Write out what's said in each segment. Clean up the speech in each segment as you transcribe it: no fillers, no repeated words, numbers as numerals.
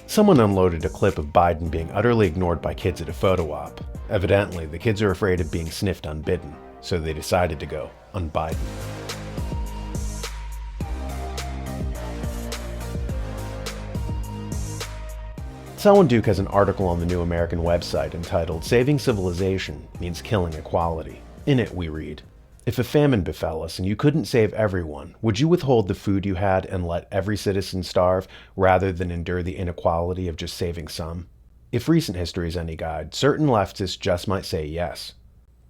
Someone unloaded a clip of Biden being utterly ignored by kids at a photo op. Evidently, the kids are afraid of being sniffed unbidden, so they decided to go un-Biden. Selwyn Duke has an article on the New American website entitled "Saving Civilization Means Killing Equality." In it we read, "If a famine befell us and you couldn't save everyone, would you withhold the food you had and let every citizen starve rather than endure the inequality of just saving some?" If recent history is any guide, certain leftists just might say yes.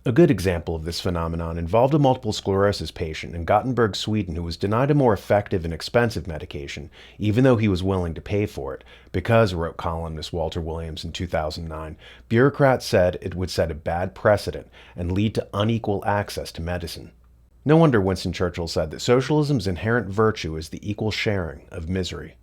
A good example of this phenomenon involved a multiple sclerosis patient in Gothenburg, Sweden, who was denied a more effective and expensive medication, even though he was willing to pay for it, because, wrote columnist Walter Williams in 2009, bureaucrats said it would set a bad precedent and lead to unequal access to medicine. No wonder Winston Churchill said that socialism's inherent virtue is the equal sharing of misery.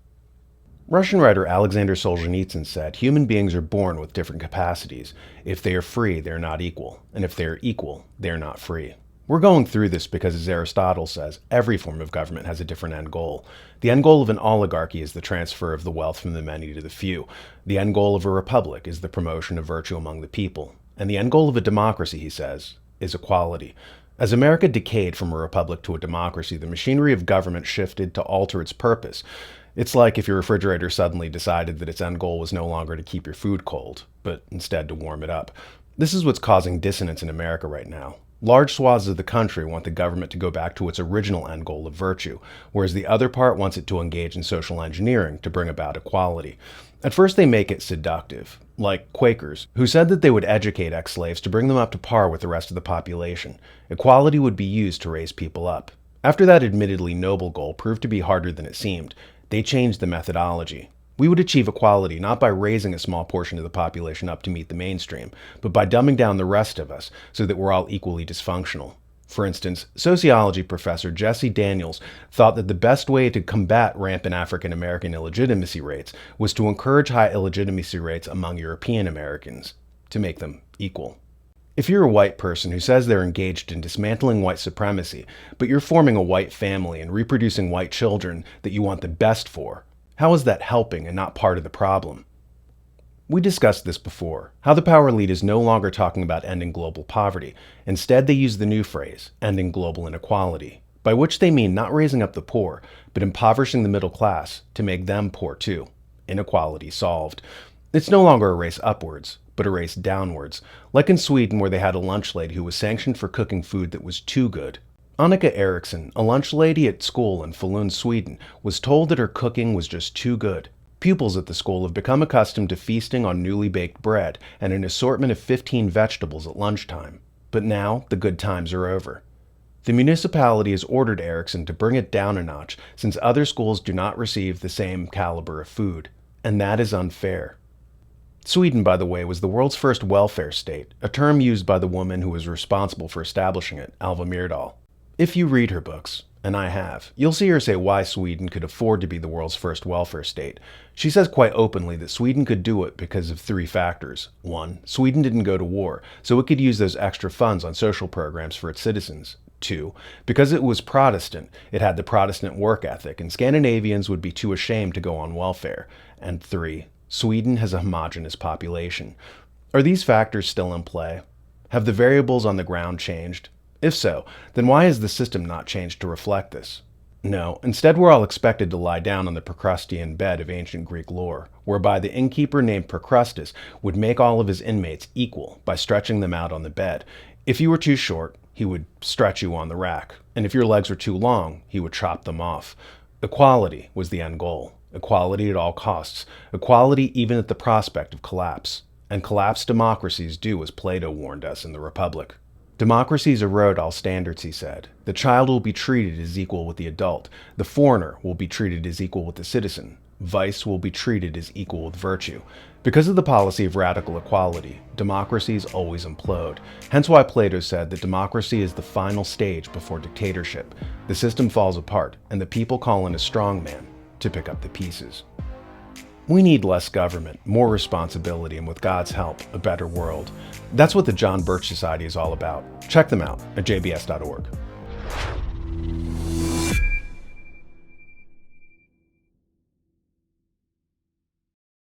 Russian writer Alexander Solzhenitsyn said, "Human beings are born with different capacities. If they are free, they are not equal, and if they are equal, they are not free." We're going through this because, as Aristotle says, every form of government has a different end goal. The end goal of an oligarchy is the transfer of the wealth from the many to the few. The end goal of a republic is the promotion of virtue among the people. And the end goal of a democracy, he says, is equality. As America decayed from a republic to a democracy, the machinery of government shifted to alter its purpose. It's like if your refrigerator suddenly decided that its end goal was no longer to keep your food cold, but instead to warm it up. This is what's causing dissonance in America right now. Large swaths of the country want the government to go back to its original end goal of virtue, whereas the other part wants it to engage in social engineering to bring about equality. At first they make it seductive, like Quakers, who said that they would educate ex-slaves to bring them up to par with the rest of the population. Equality would be used to raise people up. After that admittedly noble goal proved to be harder than it seemed, they changed the methodology. We would achieve equality not by raising a small portion of the population up to meet the mainstream, but by dumbing down the rest of us so that we're all equally dysfunctional. For instance, sociology professor Jesse Daniels thought that the best way to combat rampant African American illegitimacy rates was to encourage high illegitimacy rates among European Americans, to make them equal. If you're a white person who says they're engaged in dismantling white supremacy, but you're forming a white family and reproducing white children that you want the best for, how is that helping and not part of the problem? We discussed this before, how the power elite is no longer talking about ending global poverty. Instead, they use the new phrase, ending global inequality, by which they mean not raising up the poor, but impoverishing the middle class to make them poor too. Inequality solved. It's no longer a race upwards, but a race downwards, like in Sweden where they had a lunch lady who was sanctioned for cooking food that was too good. Annika Eriksson, a lunch lady at school in Falun, Sweden, was told that her cooking was just too good. Pupils at the school have become accustomed to feasting on newly baked bread and an assortment of 15 vegetables at lunchtime. But now, the good times are over. The municipality has ordered Eriksson to bring it down a notch since other schools do not receive the same caliber of food. And that is unfair. Sweden, by the way, was the world's first welfare state, a term used by the woman who was responsible for establishing it, Alva Myrdal. If you read her books, and I have, you'll see her say why Sweden could afford to be the world's first welfare state. She says quite openly that Sweden could do it because of 3 factors. 1, Sweden didn't go to war, so it could use those extra funds on social programs for its citizens. 2, because it was Protestant, it had the Protestant work ethic, and Scandinavians would be too ashamed to go on welfare. And 3, Sweden has a homogeneous population. Are these factors still in play? Have the variables on the ground changed? If so, then why has the system not changed to reflect this? No, instead we're all expected to lie down on the Procrustean bed of ancient Greek lore, whereby the innkeeper named Procrustes would make all of his inmates equal by stretching them out on the bed. If you were too short, he would stretch you on the rack, and if your legs were too long, he would chop them off. Equality was the end goal. Equality at all costs. Equality even at the prospect of collapse. And collapsed democracies do as Plato warned us in the Republic. Democracies erode all standards, he said. The child will be treated as equal with the adult. The foreigner will be treated as equal with the citizen. Vice will be treated as equal with virtue. Because of the policy of radical equality, democracies always implode. Hence why Plato said that democracy is the final stage before dictatorship. The system falls apart, and the people call in a strong man to pick up the pieces. We need less government, more responsibility, and with God's help, a better world. That's what the John Birch Society is all about. Check them out at jbs.org.